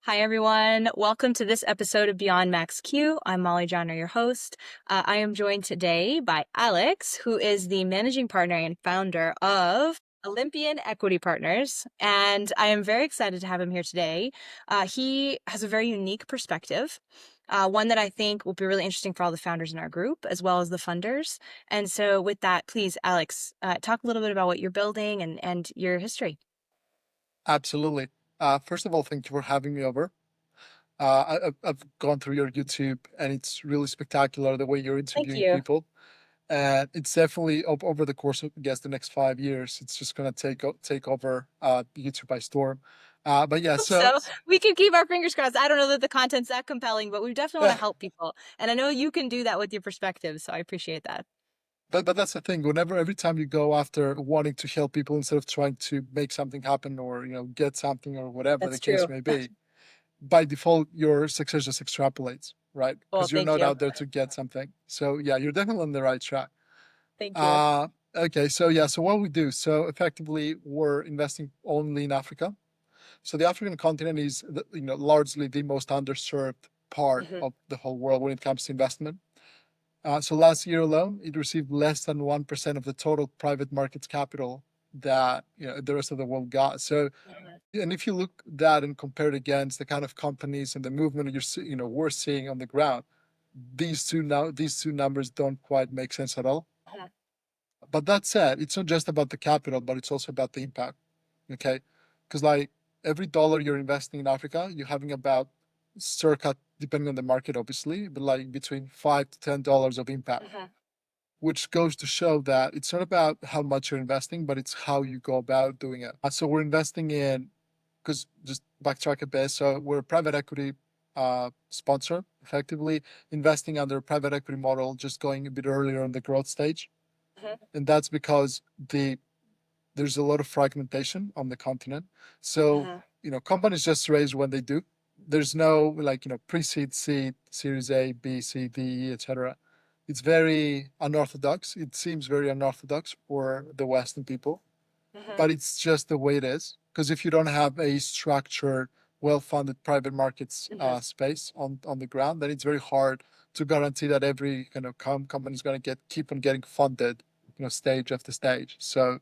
Hi, everyone. Welcome to this episode of Beyond Max Q. I'm Mollie Jahner, your host. I am joined today by Alex, who is the managing partner and founder of Olympian Equity Partners. And I am very excited to have him here today. He has a very unique perspective, one that I think will be really interesting for all the founders in our group, as well as the funders. And so, with that, please, Alex, talk a little bit about what you're building and your history. Absolutely. First of all, thank you for having me over. I've gone through your YouTube, and it's really spectacular the way you're Thank interviewing you. people. And it's definitely over the course of, I guess, the next 5 years, it's just going to take over YouTube by storm. But yeah, Hope so so. We can keep our fingers crossed. I don't know that the content's that compelling, but we definitely want to help people. And I know you can do that with your perspective, so I appreciate that. but that's the thing. Every time you go after wanting to help people instead of trying to make something happen or get something or whatever the That's case true. may be, by default, your success just extrapolates, right? Well, Because you're thank not you. out there to get something. So yeah, you're definitely on the right track. Thank you. Uh, okay, so yeah, so what we do, so effectively, we're investing only in Africa. So the African continent is, largely the most underserved part Hmm. of the whole world when it comes to investment. So last year alone, it received less than 1% of the total private markets capital that the rest of the world got. So and if you look at that and compare it against the kind of companies and the movement we're seeing on the ground, these two numbers don't quite make sense at all. Mhm. But that said, it's not just about the capital, but it's also about the impact. Okay, because like every dollar you're investing in Africa, you're having about circa, depending on the market, obviously, but like between $5 to $10 of impact, Mhm. which goes to show that it's not about how much you're investing, but it's how you go about doing it. So we're investing in, because just backtrack a bit. So we're a private equity sponsor, effectively investing under a private equity model, just going a bit earlier on the growth stage, Mhm. and that's because there's a lot of fragmentation on the continent. So Mhm. companies just raise when they do. There's no like pre-seed, seed, Series A, B, C, D, E, etc. It's very unorthodox. It seems very unorthodox for the Western people, Mhm. but it's just the way it is. Because if you don't have a structured, well-funded private markets Mhm. space on the ground, then it's very hard to guarantee that every company is going to keep on getting funded, stage after stage. So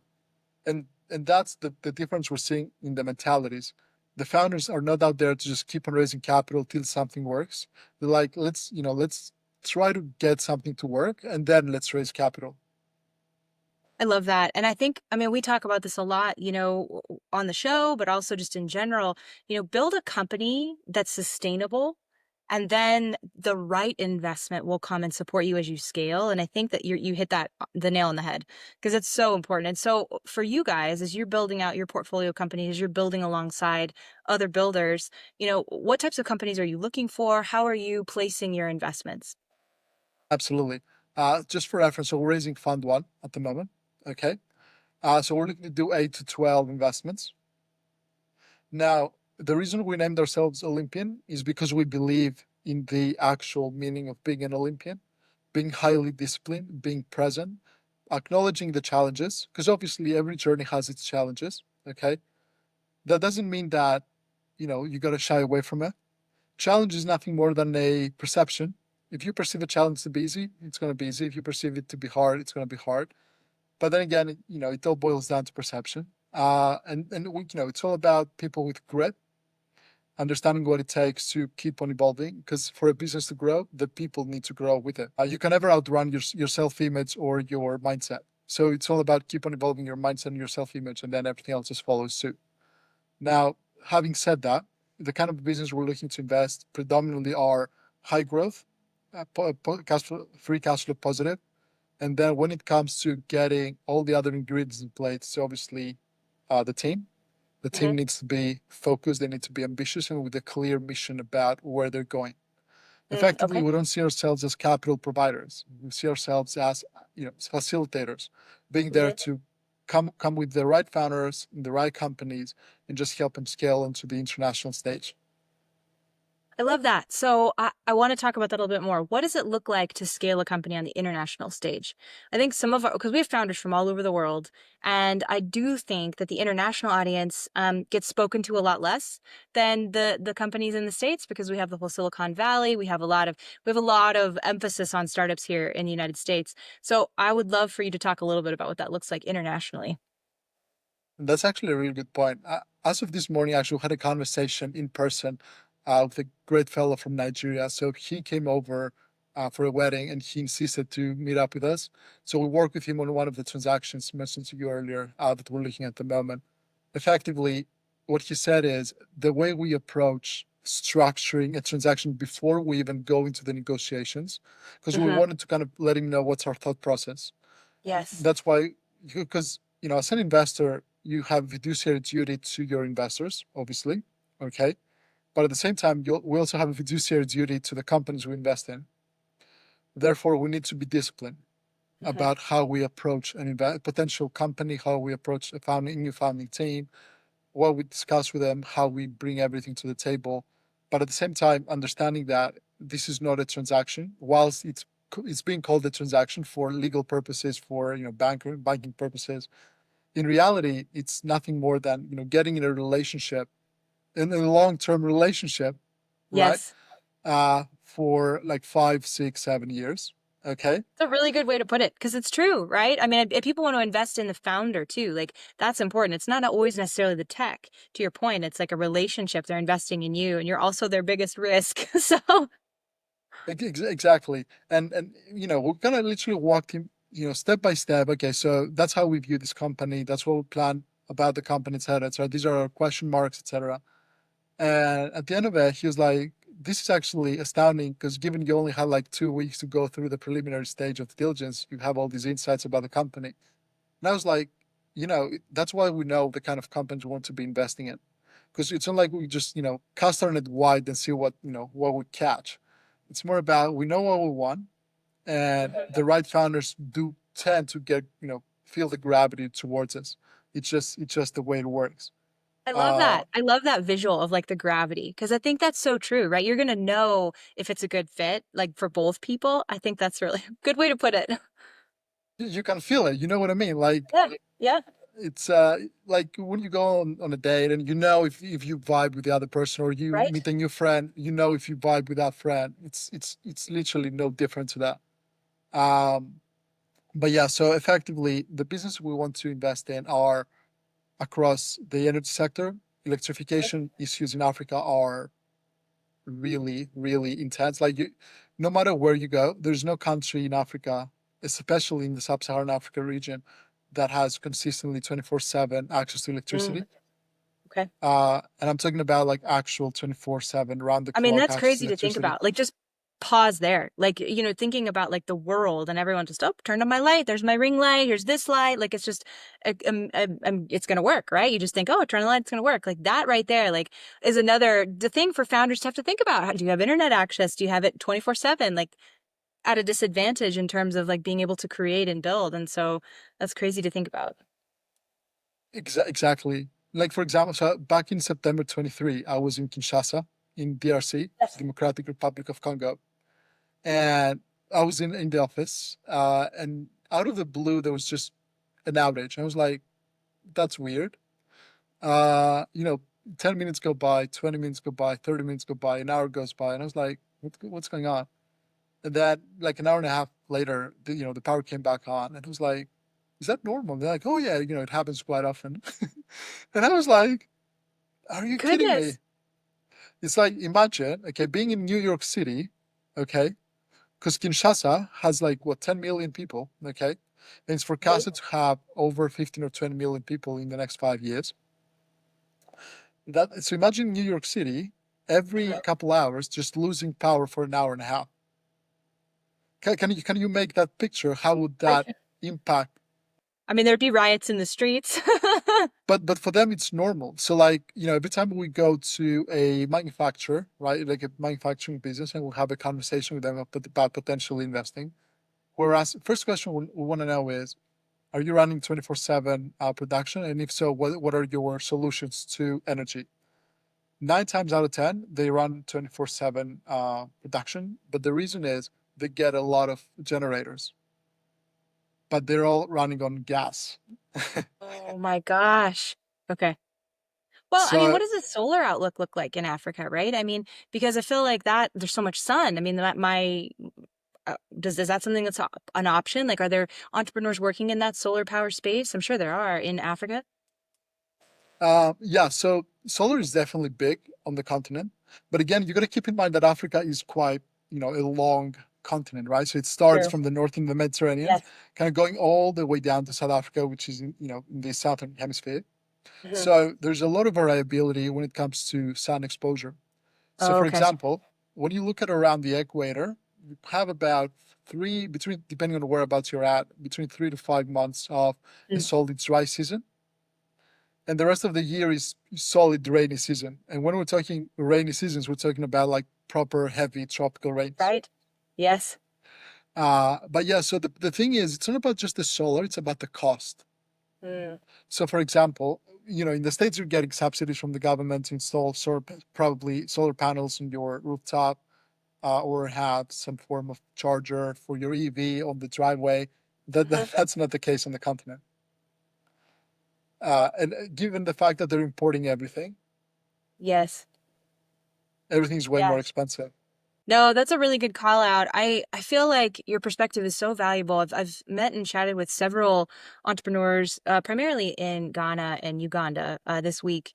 and that's the difference we're seeing in the mentalities. The founders are not out there to just keep on raising capital till something works. They're like, let's try to get something to work, and then let's raise capital. I love that. And I think, I mean, we talk about this a lot, on the show, but also just in general, build a company that's sustainable. And then the right investment will come and support you as you scale. And I think that you hit that the nail on the head because it's so important. And so for you guys, as you're building out your portfolio companies, as you're building alongside other builders, what types of companies are you looking for? How are you placing your investments? Absolutely. Just for reference, so we're raising Fund One at the moment. Okay. So we're looking to do 8 to 12 investments. Now, the reason we named ourselves Olympian is because we believe in the actual meaning of being an Olympian, being highly disciplined, being present, acknowledging the challenges, because obviously every journey has its challenges. Okay. That doesn't mean that, you got to shy away from it. Challenge is nothing more than a perception. If you perceive a challenge to be easy, it's going to be easy. If you perceive it to be hard, it's going to be hard. But then again, it all boils down to perception. And it's all about people with grit, understanding what it takes to keep on evolving. Because for a business to grow, the people need to grow with it. You can never outrun your self image or your mindset. So it's all about keep on evolving your mindset and your self image, and then everything else just follows suit. Now, having said that, the kind of business we're looking to invest predominantly are high growth, free cash flow positive, and then when it comes to getting all the other ingredients in place, so obviously the team. The team Mhm. needs to be focused. They need to be ambitious and with a clear mission about where they're going. Effectively, Okay. we don't see ourselves as capital providers. We see ourselves as facilitators, being there Mhm. to come with the right founders in the right companies and just help them scale into the international stage. I love that. So I want to talk about that a little bit more. What does it look like to scale a company on the international stage? I think some of our, because we have founders from all over the world, and I do think that the international audience gets spoken to a lot less than the companies in the States because we have the whole Silicon Valley. We have a lot of emphasis on startups here in the United States. So I would love for you to talk a little bit about what that looks like internationally. That's actually a really good point. As of this morning, I actually had a conversation in person with a great fellow from Nigeria. So he came over for a wedding and he insisted to meet up with us. So we worked with him on one of the transactions mentioned to you earlier that we're looking at the moment. Effectively, what he said is the way we approach structuring a transaction before we even go into the negotiations, because we Hmm. wanted to kind of let him know what's our thought process. Yes. That's why, because as an investor, you have fiduciary duty to your investors, obviously, okay. But at the same time, we also have a fiduciary duty to the companies we invest in. Therefore, we need to be disciplined Hmm. about how we approach an potential company, how we approach a new founding team, what we discuss with them, how we bring everything to the table. But at the same time, understanding that this is not a transaction, whilst it's being called a transaction for legal purposes, for banking purposes. In reality, it's nothing more than getting in a relationship, in a long-term relationship, right? Yes. For like 5, 6, 7 years. Okay. It's a really good way to put it because it's true, right? I mean, if people want to invest in the founder too, like that's important. It's not always necessarily the tech. To your point, it's like a relationship. They're investing in you, and you're also their biggest risk. So, Exactly. And we're gonna literally walk him, step by step. Okay, so that's how we view this company. That's what we plan about the company, etc. etc. These are our question marks, etc. And at the end of it, he was like, "This is actually astounding because given you only had like 2 weeks to go through the preliminary stage of the diligence, you have all these insights about the company." And I was like, that's why we know the kind of companies we want to be investing in, because it's not like we just cast our net wide and see what we catch. It's more about we know what we want, and mhm. the right founders do tend to get feel the gravity towards us. It's just the way it works. I love Uh, that. I love that visual of like the gravity because I think that's so true, right? You're gonna know if it's a good fit, like for both people. I think that's really good way to put it. you can feel it. You know what I mean? Like Yeah. Yeah. it's like when you go on a date and if you vibe with the other person, or you Right. meet a new friend, if you vibe with that friend. It's literally no different to that. Um, but yeah, so effectively, the business we want to invest in are across the energy sector. Electrification issues in Africa are really, really intense. Like no matter where you go, there's no country in Africa, especially in the sub-Saharan Africa region, that has consistently 24/7 access to Mm, electricity. okay. And I'm talking about like actual 24/7 round the I mean, clock that's access to crazy to think electricity. about. Like, just pause there. Like, thinking about like the world and everyone just, oh, turned on my light. There's my ring light. Here's this light. Like, it's just, it's going to work, right? You just think, oh, turn the light, it's going to work. Like that right there, like, is the thing for founders to have to think about. Do you have internet access? Do you have it 24/7? Like, at a disadvantage in terms of like being able to create and build. And so that's crazy to think about. Exactly. Like for example, so back in September 23, I was in Kinshasa, in DRC, Yes. Democratic Republic of Congo, and I was in the office, and out of the blue there was just an outage. I was like, "That's weird." Uh, you know, 10 minutes go by, 20 minutes go by, 30 minutes go by, an hour goes by, and I was like, "What's going on?" And then, like an hour and a half later, the power came back on, and it was like, "Is that normal?" And they're like, "Oh yeah, it happens quite often." And I was like, "Are you kidding me?" Goodness. It's like imagine, okay, being in New York City, okay, because Kinshasa has like what 10 million people, okay, and it's Mhm. forecasted to have over 15 or 20 million people in the next 5 years. So imagine New York City every couple hours just losing power for an hour and a half. Can you make that picture? How would that impact? I mean, there'd be riots in the streets. But for them it's normal. So like every time we go to a manufacturer, right, like a manufacturing business, and we'll have a conversation with them about potentially investing. Whereas first question we want to know is, are you running 24/7 production? And if so, what are your solutions to energy? Nine times out of 10, they run 24/7 production. But the reason is they get a lot of generators, but they're all running on gas. Oh my gosh. Okay. Well, I mean, So what does the solar outlook look like in Africa, right? I mean, because I feel like that there's so much sun. I mean, is that something that's an option? Like, are there entrepreneurs working in that solar power space? I'm sure there are in Africa. yeah, so solar is definitely big on the continent. But again, you got to keep in mind that Africa is quite, a long continent, right? So it starts True. from the north in the Mediterranean, Yes. kind of going all the way down to South Africa, which is in the southern hemisphere. Hmm. So there's a lot of variability when it comes to sun exposure. So Oh, for okay. example, when you look at around the equator, you have about depending on whereabouts you're at, between 3 to 5 months of a Mm. solid dry season, and the rest of the year is solid rainy season. And when we're talking rainy seasons, we're talking about like proper heavy tropical rains. Right? Yes. But yeah, so the thing is, it's not about just the solar, it's about the cost. Mm. So for example, in the States, you're getting subsidies from the government to install probably solar panels on your rooftop, or have some form of charger for your EV on the driveway. Mhm. That's not the case on the continent. And given the fact that they're importing everything, Yes. everything's way more Yes. expensive. No, that's a really good call out. I feel like your perspective is so valuable. I've met and chatted with several entrepreneurs, primarily in Ghana and Uganda, last week,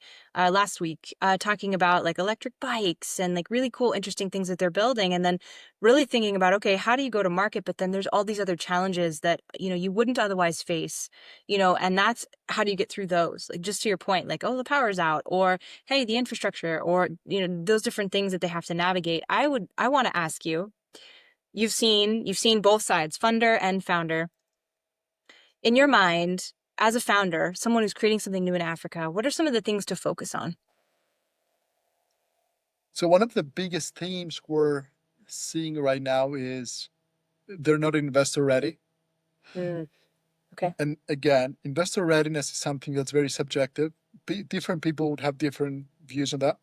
talking about like electric bikes and like really cool, interesting things that they're building, and then really thinking about, okay, how do you go to market? But then there's all these other challenges that you wouldn't otherwise face, and that's how do you get through those? Like just to your point, like, oh, the power's out, or hey, the infrastructure, or those different things that they have to navigate. I want to ask you, you've seen both sides, funder and founder. In your mind, as a founder, someone who's creating something new in Africa, what are some of the things to focus on? So one of the biggest themes we're seeing right now is they're not investor ready. Mm, okay. And again, investor readiness is something that's very subjective. Different people would have different views on that.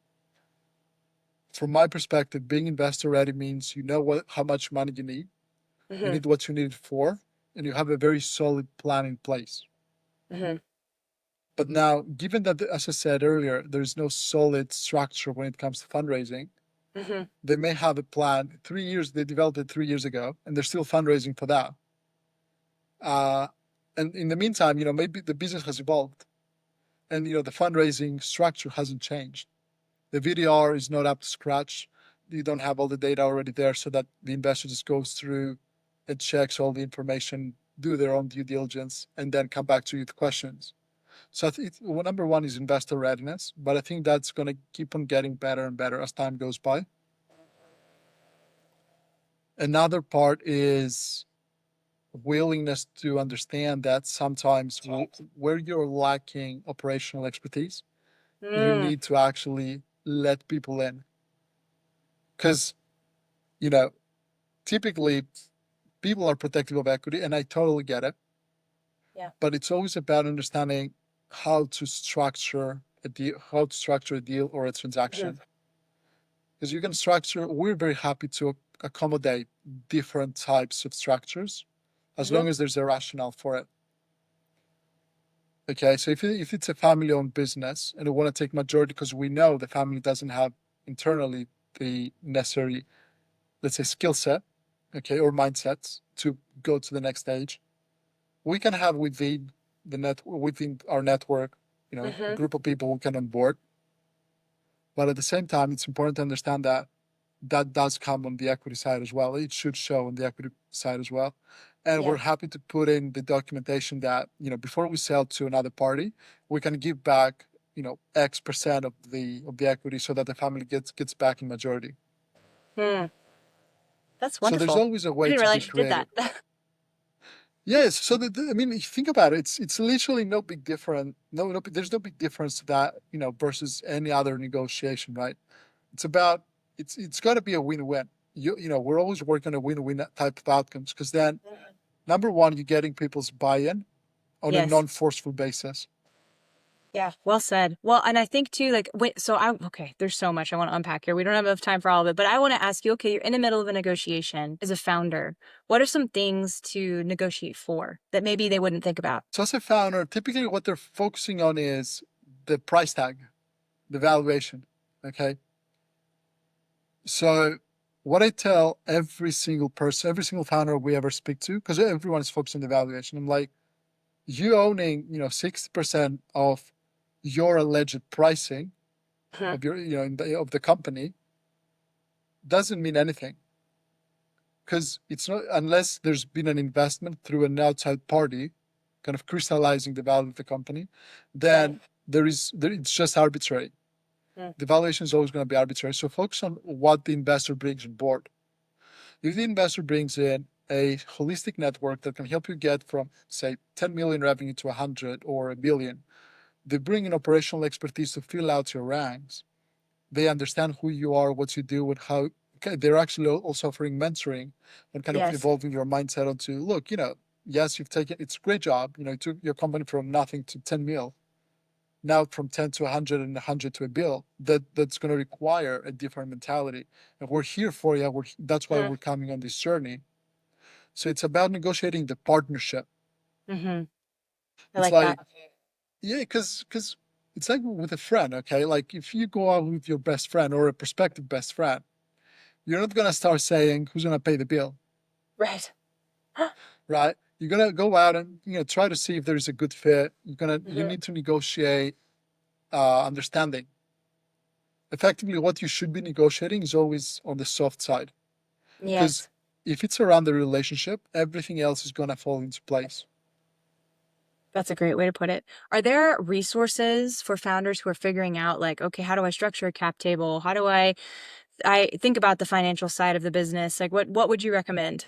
From my perspective, being investor ready means you know how much money you Hmm. need what you need it for, and you have a very solid plan in place. Hmm. But now, given that, as I said earlier, there's no solid structure when it comes to fundraising, Hmm. they may have a plan. 3 years, they developed it 3 years ago, and they're still fundraising for that. Uh, and in the meantime, maybe the business has evolved, and the fundraising structure hasn't changed. The VDR is not up to scratch. You don't have all the data already there, so that the investor just goes through and checks all the information, do their own due diligence, and then come back to you with questions. So I think number one is investor readiness, but I think that's going to keep on getting better and better as time goes by. Another part is willingness to understand that sometimes where you're lacking operational expertise, you Mm, need to actually let people in. Because, you know, typically people are protective of equity, and I totally get it. yeah. But it's always about understanding how to structure a deal or a Hmm. transaction. Because you can structure, we're very happy to accommodate different types of structures as Hmm. long as there's a rationale for it. Okay, so if it's a family-owned business and we want to take majority because we know the family doesn't have internally the necessary, let's say, skill set, okay, or mindsets to go to the next stage, we can have within our network, a Hmm. group of people who can onboard. But at the same time, it's important to understand that that does come on the equity side as well. It should show on the equity side as well. And Yeah. we're happy to put in the documentation that, before we sell to another party, we can give back, X% of the equity so that the family gets back in majority. Hmm. That's So there's wonderful. always a I way didn't to be realize you did creative. that. Yes. So I mean, if you think about it, it's literally no big different. No, there's no big difference to that, versus any other negotiation, right? It's about it's got to be a win-win. We're always working on a win-win type of outcomes because then Mhm. number one, you're getting people's buy-in on a Yes. non-forceful basis. Yeah, well said. Well, and I think too, like, wait, okay, there's so much I want to unpack here. We don't have enough time for all of it, but I want to ask you, okay, you're in the middle of a negotiation as a founder. What are some things to negotiate for that maybe they wouldn't think about? So as a founder, typically what they're focusing on is the price tag, the valuation. Okay. So what I tell every single person, every single founder we ever speak to, because everyone is focused on the valuation, I'm like, you owning, 60% of your alleged pricing Mhm. of your, of the company doesn't mean anything. Because it's not, unless there's been an investment through an outside party, kind of crystallizing the value of the company, Right. then it's just arbitrary. Mm. The valuation is always going to be arbitrary. So focus on what the investor brings on board. If the investor brings in a holistic network that can help you get from, say, 10 million revenue to 100 or a billion, they bring in operational expertise to fill out your ranks. They understand who you are, what you do, and how. Okay, they're actually also offering mentoring and kind of Yes. evolving your mindset onto, look, yes, you've taken, it's a great job. You took your company from nothing to 10 mil, now from 10 to 100 and 100 to a bill. That's going to require a different mentality. And we're here for you. That's why Mm-hmm. we're coming on this journey. So it's about negotiating the partnership. Mm-hmm. I It's like that. like, yeah, because it's like with a friend, okay? Like if you go out with your best friend or a prospective best friend, you're not gonna start saying who's gonna pay the bill, Right. right? You're gonna go out and try to see if there's a good fit. You Mm-hmm. need to negotiate understanding. Effectively, what you should be negotiating is always on the soft side, because Yes. if it's around the relationship, everything else is gonna fall into place. That's a great way to put it. Are there resources for founders who are figuring out like, okay, how do I structure a cap table? How do I think about the financial side of the business? Like what would you recommend?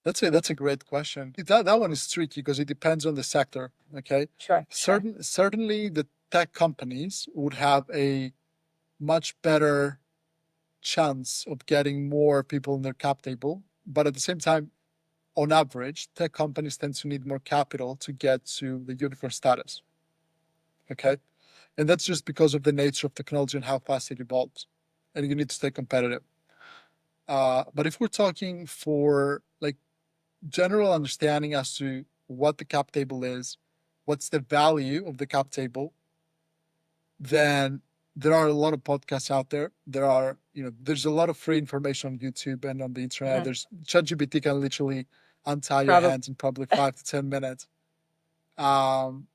That's a great question. That one is tricky because it depends on the sector. Okay, Sure, sure. certainly the tech companies would have a much better chance of getting more people in their cap table. But at the same time, on average, tech companies tend to need more capital to get to the unicorn status. Okay, and that's just because of the nature of technology and how fast it evolves, and you need to stay competitive. But if we're talking for like general understanding as to what the cap table is, what's the value of the cap table, then there are a lot of podcasts out there. There's a lot of free information on YouTube and on the internet. Hmm. There's ChatGPT can literally untie your Probably. hands in probably 5 to 10 minutes. Um,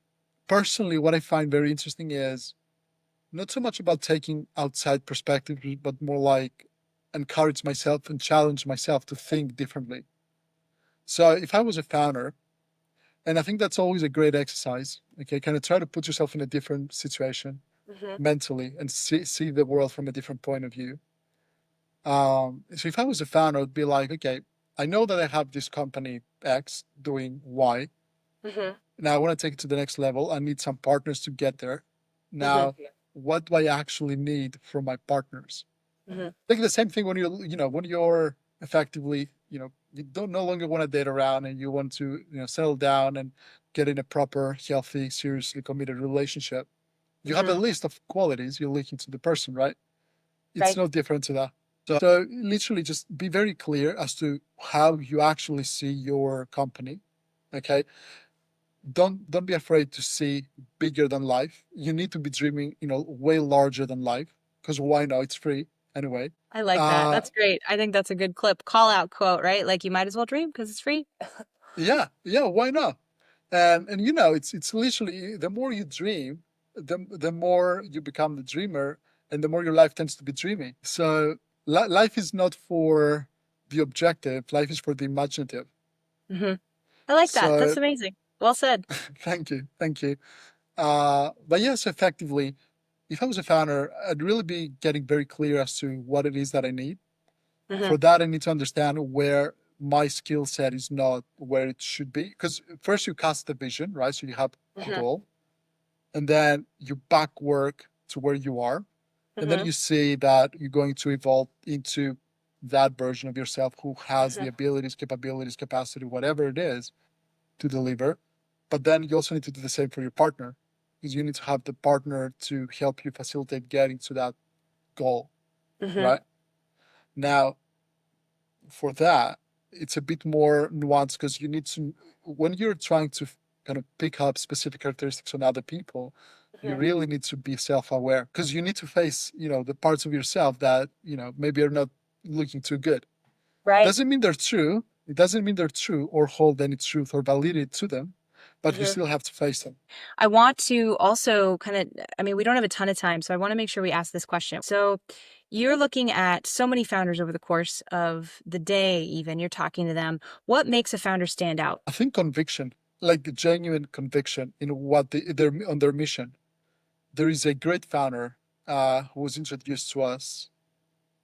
Personally, what I find very interesting is not so much about taking outside perspectives, but more like encourage myself and challenge myself to think differently. So if I was a founder, and I think that's always a great exercise. Okay, kind of try to put yourself in a different situation Hmm. mentally and see the world from a different point of view. So if I was a founder, I'd be like, okay, I know that I have this company X doing Y. Hmm. Now I want to take it to the next level. I need some partners to get there. Hmm. Now, what do I actually need from my partners? Hmm. Like the same thing when when you're effectively, you don't no longer want to date around and you want to, settle down and get in a proper, healthy, seriously committed relationship. You have a Hmm. list of qualities you're looking to the person, right? It's Right. no different to that. So literally just be very clear as to how you actually see your company. Okay. Don't be afraid to see bigger than life. You need to be dreaming, way larger than life. Because why not? It's free anyway. I like that. Uh That's great. I think that's a good clip. Call out quote, right? Like you might as well dream because it's free. yeah, yeah, why not? And it's literally the more you dream, the more you become the dreamer, and the more your life tends to be dreamy. So life is not for the objective, life is for the imaginative. Hmm. I like that. That's So amazing. Well said. thank you. But yes, effectively, if I was a founder, I'd really be getting very clear as to what it is that I need. Hmm. For that, I need to understand where my skill set is not where it should be. Because first you cast the vision, right? So you have a Hmm. goal, and then you back work to where you are, and then Hmm. you see that you're going to evolve into that version of yourself who has the Hmm. abilities, capabilities, capacity, whatever it is, to deliver. But then you also need to do the same for your partner. because you need to have the partner to help you facilitate getting to that goal, right? Now, for that, it's a bit more nuanced because you need to, when you're trying to kind of pick up specific characteristics on other people, you really need to be self-aware because you need to face, the parts of yourself that, maybe are not looking too good. Right. Doesn't mean they're true. It doesn't mean they're true or hold any truth or validity to them, but you still have to face them. I want to also we don't have a ton of time, so I want to make sure we ask this question. So you're looking at so many founders over the course of the day, even you're talking to them. What makes a founder stand out? I think conviction, like genuine conviction in what they're on their mission. There is a great founder who was introduced to us.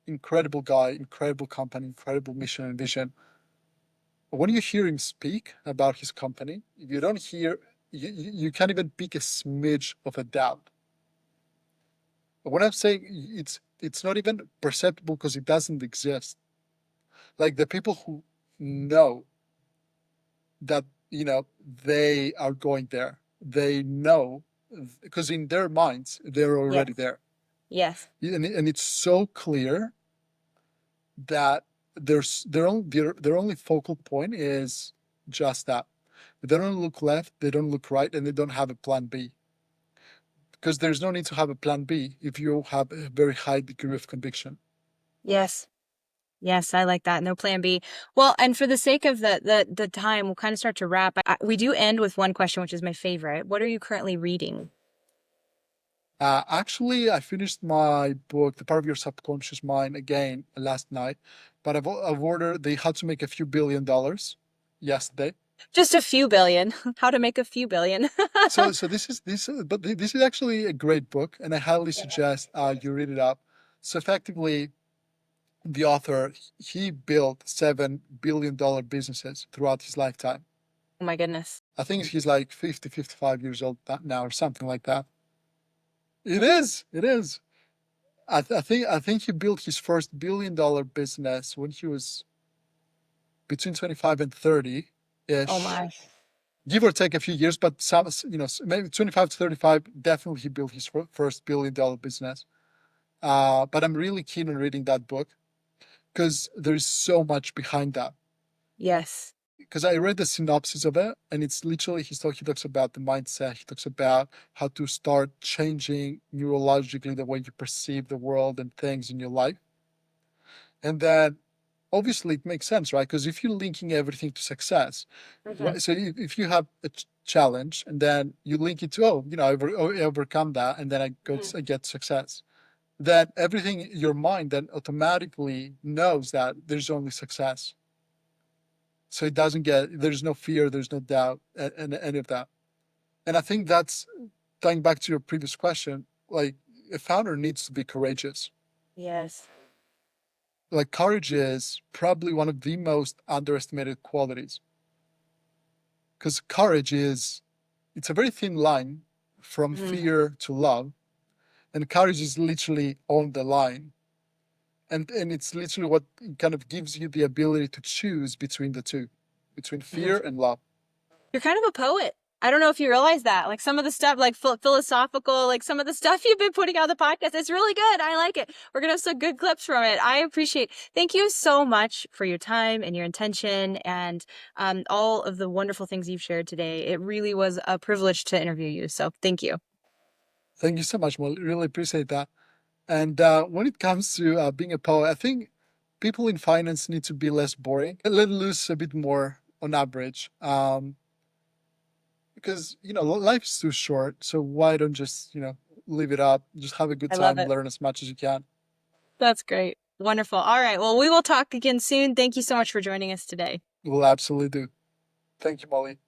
Incredible guy, incredible company, incredible mission and vision. When you hear him speak about his company, you don't hear, you can't even pick a smidge of a doubt. When I'm saying it's not even perceptible because it doesn't exist. Like the people who know that, they are going there, they know because in their minds, they're already there. Yes. And it's so clear that their only focal point is just that. They don't look left, they don't look right, and they don't have a plan B. Because there's no need to have a plan B if you have a very high degree of conviction. Yes. Yes, I like that. No plan B. Well, and for the sake of the time, we'll kind of start to wrap. We do end with one question, which is my favorite. What are you currently reading? Actually, I finished my book, The Part of Your Subconscious Mind, again last night, but I've ordered the How to Make a Few $1 billion yesterday. Just a few billion. How to make a few billion. So this is actually a great book, and I highly suggest you read it up. So effectively, the author, he built $7 billion businesses throughout his lifetime. Oh my goodness. I think he's like 50, 55 years old now or something like that. It is. I think he built his first $1 billion business when he was between 25 and 30-ish. Oh my. Give or take a few years, but some, maybe 25 to 35, definitely he built his first $1 billion business. But I'm really keen on reading that book because there's so much behind that. Yes. Because I read the synopsis of it, and it's literally he talks about the mindset. He talks about how to start changing neurologically the way you perceive the world and things in your life. And then, obviously, it makes sense, right? Because if you're linking everything to success, right? So if you have a challenge and then you link it to, I overcome that, and then I get success, then everything in your mind then automatically knows that there's only success. So it doesn't there's no fear, there's no doubt, and any of that. And I think that's tying back to your previous question, like a founder needs to be courageous. Yes. Like courage is probably one of the most underestimated qualities. Because courage it's a very thin line from fear to love. And courage is literally on the line. And it's literally what kind of gives you the ability to choose between the two, between fear and love. You're kind of a poet. I don't know if you realize that. Like some of the stuff, like philosophical, like some of the stuff you've been putting out the podcast, it's really good. I like it. We're going to have some good clips from it. I appreciate. Thank you so much for your time and your intention and all of the wonderful things you've shared today. It really was a privilege to interview you. So thank you. Thank you so much, Mollie. Really appreciate that. And when it comes to being a poet, I think people in finance need to be less boring, let loose a bit more on average. Because, life is too short. So why don't just, live it up, just have a good time, learn as much as you can. That's great. Wonderful. All right. Well, we will talk again soon. Thank you so much for joining us today. We'll absolutely do. Thank you, Mollie.